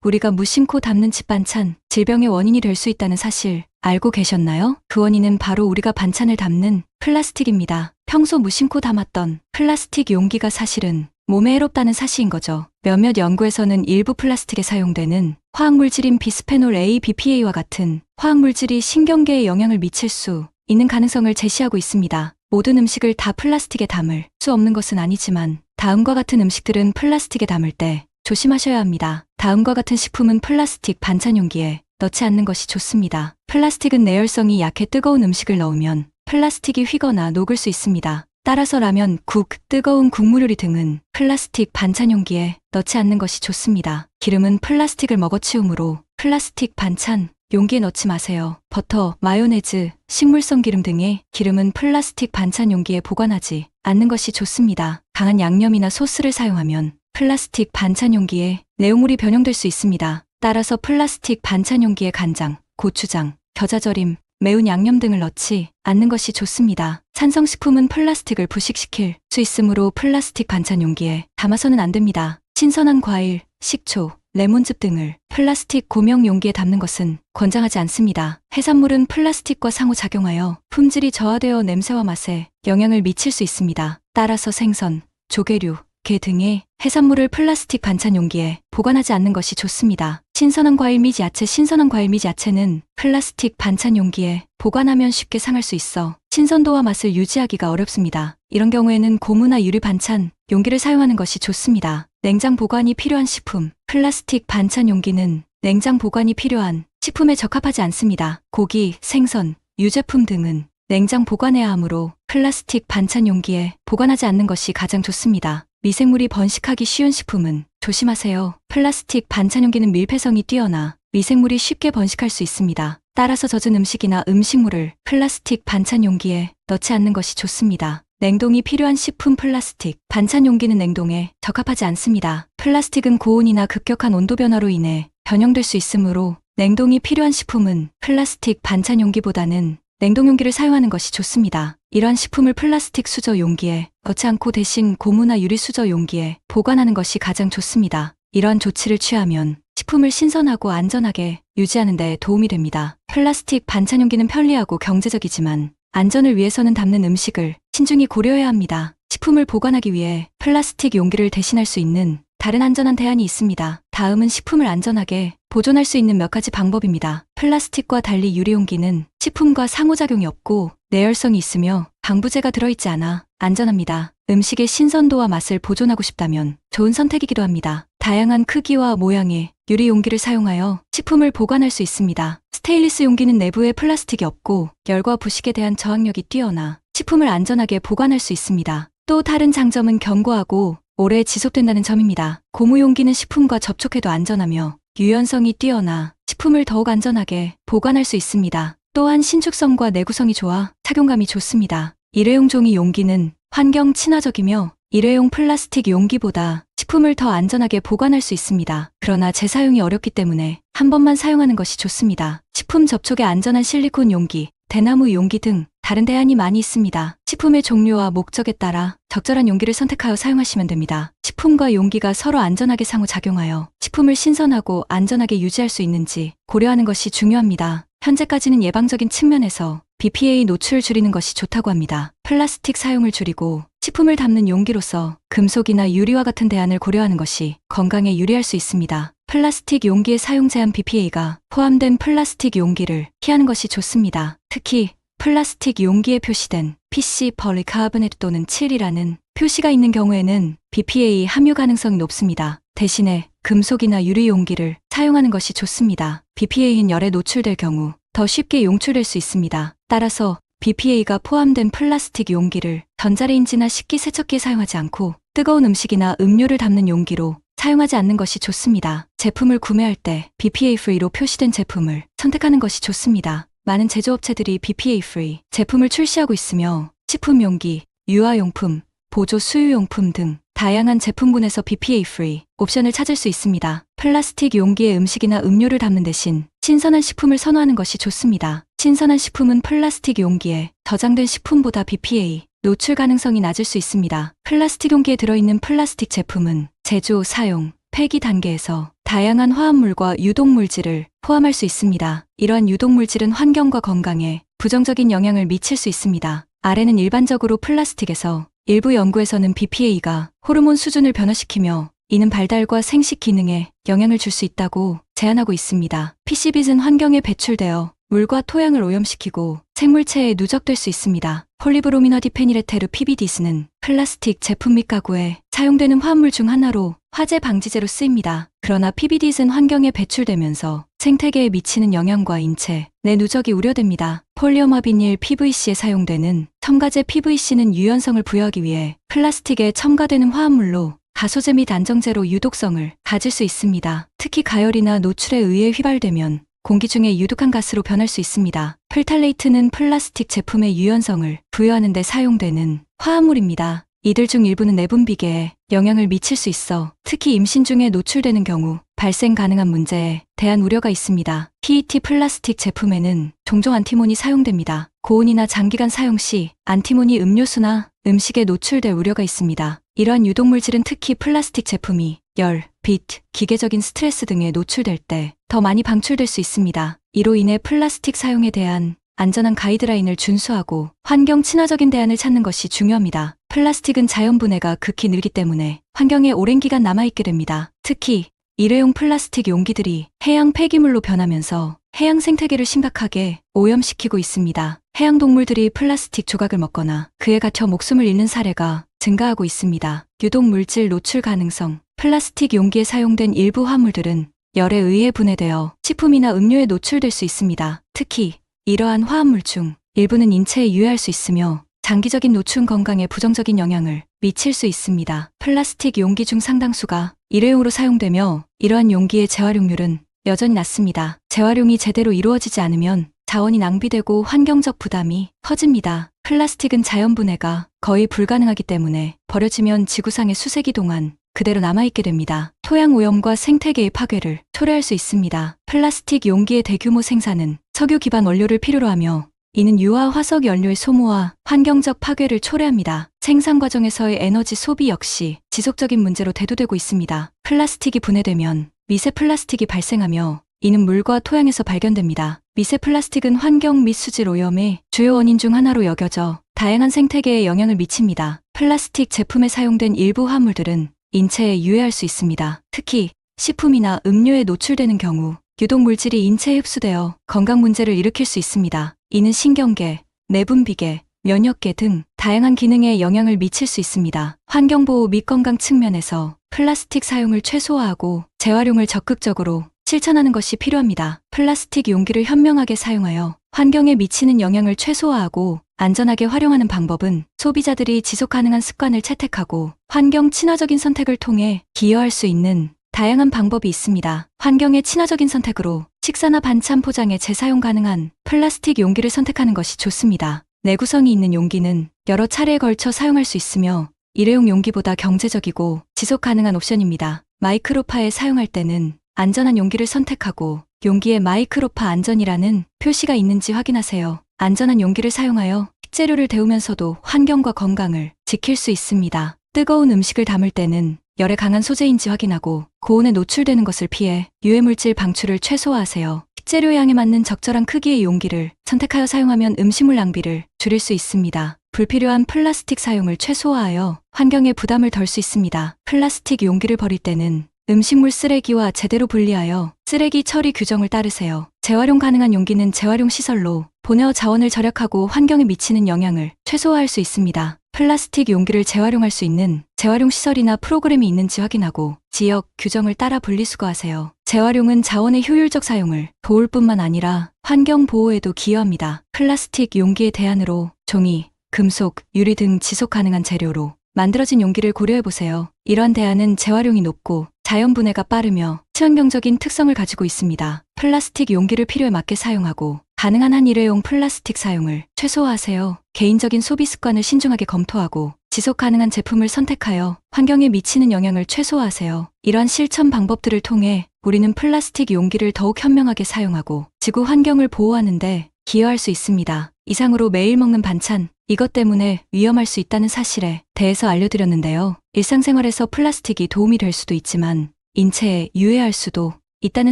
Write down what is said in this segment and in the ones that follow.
우리가 무심코 담는 집 반찬, 질병의 원인이 될 수 있다는 사실 알고 계셨나요? 그 원인은 바로 우리가 반찬을 담는 플라스틱입니다. 평소 무심코 담았던 플라스틱 용기가 사실은 몸에 해롭다는 사실인 거죠. 몇몇 연구에서는 일부 플라스틱에 사용되는 화학물질인 비스페놀 A, BPA와 같은 화학물질이 신경계에 영향을 미칠 수 있는 가능성을 제시하고 있습니다. 모든 음식을 다 플라스틱에 담을 수 없는 것은 아니지만 다음과 같은 음식들은 플라스틱에 담을 때 조심하셔야 합니다. 다음과 같은 식품은 플라스틱 반찬 용기에 넣지 않는 것이 좋습니다. 플라스틱은 내열성이 약해 뜨거운 음식을 넣으면 플라스틱이 휘거나 녹을 수 있습니다. 따라서 라면, 국, 뜨거운 국물 요리 등은 플라스틱 반찬 용기에 넣지 않는 것이 좋습니다. 기름은 플라스틱을 먹어치우므로 플라스틱 반찬 용기에 넣지 마세요. 버터, 마요네즈, 식물성 기름 등의 기름은 플라스틱 반찬 용기에 보관하지 않는 것이 좋습니다. 강한 양념이나 소스를 사용하면 플라스틱 반찬 용기에 내용물이 변형될 수 있습니다. 따라서 플라스틱 반찬 용기에 간장, 고추장, 겨자절임, 매운 양념 등을 넣지 않는 것이 좋습니다. 찬성식품은 플라스틱을 부식시킬 수 있으므로 플라스틱 반찬 용기에 담아서는 안 됩니다. 신선한 과일, 식초, 레몬즙 등을 플라스틱 고명 용기에 담는 것은 권장하지 않습니다. 해산물은 플라스틱과 상호작용하여 품질이 저하되어 냄새와 맛에 영향을 미칠 수 있습니다. 따라서 생선, 조개류, 게 등의 해산물을 플라스틱 반찬 용기에 보관하지 않는 것이 좋습니다. 신선한 과일 및 야채는 플라스틱 반찬 용기에 보관하면 쉽게 상할 수 있어 신선도와 맛을 유지하기가 어렵습니다. 이런 경우에는 고무나 유리 반찬 용기를 사용하는 것이 좋습니다. 냉장 보관이 필요한 식품, 플라스틱 반찬 용기는 냉장 보관이 필요한 식품에 적합하지 않습니다. 고기, 생선, 유제품 등은 냉장 보관해야 하므로 플라스틱 반찬 용기에 보관하지 않는 것이 가장 좋습니다. 미생물이 번식하기 쉬운 식품은 조심하세요. 플라스틱 반찬 용기는 밀폐성이 뛰어나 미생물이 쉽게 번식할 수 있습니다. 따라서 젖은 음식이나 음식물을 플라스틱 반찬 용기에 넣지 않는 것이 좋습니다. 냉동이 필요한 식품 플라스틱 반찬 용기는 냉동에 적합하지 않습니다. 플라스틱은 고온이나 급격한 온도 변화로 인해 변형될 수 있으므로 냉동이 필요한 식품은 플라스틱 반찬 용기보다는 냉동 용기를 사용하는 것이 좋습니다. 이러한 식품을 플라스틱 수저 용기에 넣지 않고 대신 고무나 유리 수저 용기에 보관하는 것이 가장 좋습니다. 이러한 조치를 취하면 식품을 신선하고 안전하게 유지하는 데 도움이 됩니다. 플라스틱 반찬 용기는 편리하고 경제적이지만 안전을 위해서는 담는 음식을 신중히 고려해야 합니다. 식품을 보관하기 위해 플라스틱 용기를 대신할 수 있는 다른 안전한 대안이 있습니다. 다음은 식품을 안전하게 보존할 수 있는 몇 가지 방법입니다. 플라스틱과 달리 유리용기는 식품과 상호작용이 없고 내열성이 있으며 방부제가 들어있지 않아 안전합니다. 음식의 신선도와 맛을 보존하고 싶다면 좋은 선택이기도 합니다. 다양한 크기와 모양의 유리용기를 사용하여 식품을 보관할 수 있습니다. 스테인리스 용기는 내부에 플라스틱이 없고 열과 부식에 대한 저항력이 뛰어나 식품을 안전하게 보관할 수 있습니다. 또 다른 장점은 견고하고 오래 지속된다는 점입니다. 고무 용기는 식품과 접촉해도 안전하며 유연성이 뛰어나 식품을 더욱 안전하게 보관할 수 있습니다. 또한 신축성과 내구성이 좋아 착용감이 좋습니다. 일회용 종이 용기는 환경 친화적이며 일회용 플라스틱 용기보다 식품을 더 안전하게 보관할 수 있습니다. 그러나 재사용이 어렵기 때문에 한 번만 사용하는 것이 좋습니다. 식품 접촉에 안전한 실리콘 용기, 대나무 용기 등 다른 대안이 많이 있습니다. 식품의 종류와 목적에 따라 적절한 용기를 선택하여 사용하시면 됩니다. 식품과 용기가 서로 안전하게 상호작용하여 식품을 신선하고 안전하게 유지할 수 있는지 고려하는 것이 중요합니다. 현재까지는 예방적인 측면에서 BPA 노출을 줄이는 것이 좋다고 합니다. 플라스틱 사용을 줄이고 식품을 담는 용기로서 금속이나 유리와 같은 대안을 고려하는 것이 건강에 유리할 수 있습니다. 플라스틱 용기의 사용 제한 BPA가 포함된 플라스틱 용기를 피하는 것이 좋습니다. 특히 플라스틱 용기에 표시된 PC 폴리카보네이트 또는 7이라는 표시가 있는 경우에는 BPA 함유 가능성이 높습니다. 대신에 금속이나 유리 용기를 사용하는 것이 좋습니다. BPA는 열에 노출될 경우 더 쉽게 용출될 수 있습니다. 따라서 BPA가 포함된 플라스틱 용기를 전자레인지나 식기세척기에 사용하지 않고 뜨거운 음식이나 음료를 담는 용기로 사용하지 않는 것이 좋습니다. 제품을 구매할 때 BPA 프리로 표시된 제품을 선택하는 것이 좋습니다. 많은 제조업체들이 BPA 프리 제품을 출시하고 있으며 식품 용기, 유아용품, 보조 수유용품 등 다양한 제품군에서 BPA 프리 옵션을 찾을 수 있습니다. 플라스틱 용기에 음식이나 음료를 담는 대신 신선한 식품을 선호하는 것이 좋습니다. 신선한 식품은 플라스틱 용기에 저장된 식품보다 BPA 노출 가능성이 낮을 수 있습니다. 플라스틱 용기에 들어있는 플라스틱 제품은 제조, 사용, 폐기 단계에서 다양한 화합물과 유독물질을 포함할 수 있습니다. 이러한 유독물질은 환경과 건강에 부정적인 영향을 미칠 수 있습니다. 아래는 일반적으로 플라스틱에서 일부 연구에서는 BPA가 호르몬 수준을 변화시키며 이는 발달과 생식 기능에 영향을 줄 수 있다고 제안하고 있습니다. PCB는 환경에 배출되어 물과 토양을 오염시키고 생물체에 누적될 수 있습니다. 폴리브로미너디페닐에테르 PBD는 플라스틱 제품 및 가구에 사용되는 화합물 중 하나로 화재 방지제로 쓰입니다. 그러나 PBD는 환경에 배출되면서 생태계에 미치는 영향과 인체 내 누적이 우려됩니다. 폴리어마비닐 PVC에 사용되는 첨가제 PVC는 유연성을 부여하기 위해 플라스틱에 첨가되는 화합물로 가소제 및 안정제로 유독성을 가질 수 있습니다. 특히 가열이나 노출에 의해 휘발되면 공기 중에 유독한 가스로 변할 수 있습니다. 풀탈레이트는 플라스틱 제품의 유연성을 부여하는 데 사용되는 화합물입니다. 이들 중 일부는 내분비계에 영향을 미칠 수 있어 특히 임신 중에 노출되는 경우 발생 가능한 문제에 대한 우려가 있습니다. PET 플라스틱 제품에는 종종 안티몬이 사용됩니다. 고온이나 장기간 사용 시 안티몬이 음료수나 음식에 노출될 우려가 있습니다. 이러한 유독물질은 특히 플라스틱 제품이 열, 빛, 기계적인 스트레스 등에 노출될 때 더 많이 방출될 수 있습니다. 이로 인해 플라스틱 사용에 대한 안전한 가이드라인을 준수하고 환경 친화적인 대안을 찾는 것이 중요합니다. 플라스틱은 자연 분해가 극히 느리기 때문에 환경에 오랜 기간 남아있게 됩니다. 특히 일회용 플라스틱 용기들이 해양 폐기물로 변하면서 해양 생태계를 심각하게 오염시키고 있습니다. 해양 동물들이 플라스틱 조각을 먹거나 그에 갇혀 목숨을 잃는 사례가 증가하고 있습니다. 유독물질 노출 가능성. 플라스틱 용기에 사용된 일부 화물들은 열에 의해 분해되어 식품이나 음료에 노출될 수 있습니다. 특히 이러한 화합물 중 일부는 인체에 유해할 수 있으며 장기적인 노출 건강에 부정적인 영향을 미칠 수 있습니다. 플라스틱 용기 중 상당수가 일회용으로 사용되며 이러한 용기의 재활용률은 여전히 낮습니다. 재활용이 제대로 이루어지지 않으면 자원이 낭비되고 환경적 부담이 커집니다. 플라스틱은 자연 분해가 거의 불가능하기 때문에 버려지면 지구상의 수세기 동안 그대로 남아있게 됩니다. 토양 오염과 생태계의 파괴를 초래할 수 있습니다. 플라스틱 용기의 대규모 생산은 석유 기반 원료를 필요로 하며 이는 유화 화석 연료의 소모와 환경적 파괴를 초래합니다. 생산 과정에서의 에너지 소비 역시 지속적인 문제로 대두되고 있습니다. 플라스틱이 분해되면 미세 플라스틱이 발생하며 이는 물과 토양에서 발견됩니다. 미세 플라스틱은 환경 및 수질 오염의 주요 원인 중 하나로 여겨져 다양한 생태계에 영향을 미칩니다. 플라스틱 제품에 사용된 일부 화물들은 인체에 유해할 수 있습니다. 특히 식품이나 음료에 노출되는 경우 유독물질이 인체에 흡수되어 건강 문제를 일으킬 수 있습니다. 이는 신경계, 내분비계, 면역계 등 다양한 기능에 영향을 미칠 수 있습니다. 환경보호 및 건강 측면에서 플라스틱 사용을 최소화하고 재활용을 적극적으로 실천하는 것이 필요합니다. 플라스틱 용기를 현명하게 사용하여 환경에 미치는 영향을 최소화하고 안전하게 활용하는 방법은 소비자들이 지속 가능한 습관을 채택하고 환경 친화적인 선택을 통해 기여할 수 있는 다양한 방법이 있습니다. 환경에 친화적인 선택으로 식사나 반찬 포장에 재사용 가능한 플라스틱 용기를 선택하는 것이 좋습니다. 내구성이 있는 용기는 여러 차례에 걸쳐 사용할 수 있으며 일회용 용기보다 경제적이고 지속 가능한 옵션입니다. 마이크로파에 사용할 때는 안전한 용기를 선택하고 용기에 마이크로파 안전이라는 표시가 있는지 확인하세요. 안전한 용기를 사용하여 식재료를 데우면서도 환경과 건강을 지킬 수 있습니다. 뜨거운 음식을 담을 때는 열에 강한 소재인지 확인하고 고온에 노출되는 것을 피해 유해물질 방출을 최소화하세요. 식재료 양에 맞는 적절한 크기의 용기를 선택하여 사용하면 음식물 낭비를 줄일 수 있습니다. 불필요한 플라스틱 사용을 최소화하여 환경에 부담을 덜 수 있습니다. 플라스틱 용기를 버릴 때는 음식물 쓰레기와 제대로 분리하여 쓰레기 처리 규정을 따르세요. 재활용 가능한 용기는 재활용 시설로 보내어 자원을 절약하고 환경에 미치는 영향을 최소화할 수 있습니다. 플라스틱 용기를 재활용할 수 있는 재활용 시설이나 프로그램이 있는지 확인하고 지역 규정을 따라 분리수거하세요. 재활용은 자원의 효율적 사용을 도울 뿐만 아니라 환경 보호에도 기여합니다. 플라스틱 용기의 대안으로 종이, 금속, 유리 등 지속 가능한 재료로 만들어진 용기를 고려해보세요. 이러한 대안은 재활용이 높고 자연 분해가 빠르며 친환경적인 특성을 가지고 있습니다. 플라스틱 용기를 필요에 맞게 사용하고 가능한 한 일회용 플라스틱 사용을 최소화하세요. 개인적인 소비 습관을 신중하게 검토하고 지속 가능한 제품을 선택하여 환경에 미치는 영향을 최소화하세요. 이러한 실천 방법들을 통해 우리는 플라스틱 용기를 더욱 현명하게 사용하고 지구 환경을 보호하는 데 기여할 수 있습니다. 이상으로 매일 먹는 반찬, 이것 때문에 위험할 수 있다는 사실에 대해서 알려드렸는데요. 일상생활에서 플라스틱이 도움이 될 수도 있지만 인체에 유해할 수도 있다는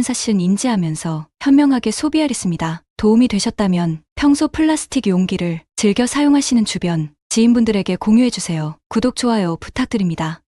사실은 인지하면서 현명하게 소비하겠습니다. 도움이 되셨다면 평소 플라스틱 용기를 즐겨 사용하시는 주변 지인분들에게 공유해주세요. 구독, 좋아요 부탁드립니다.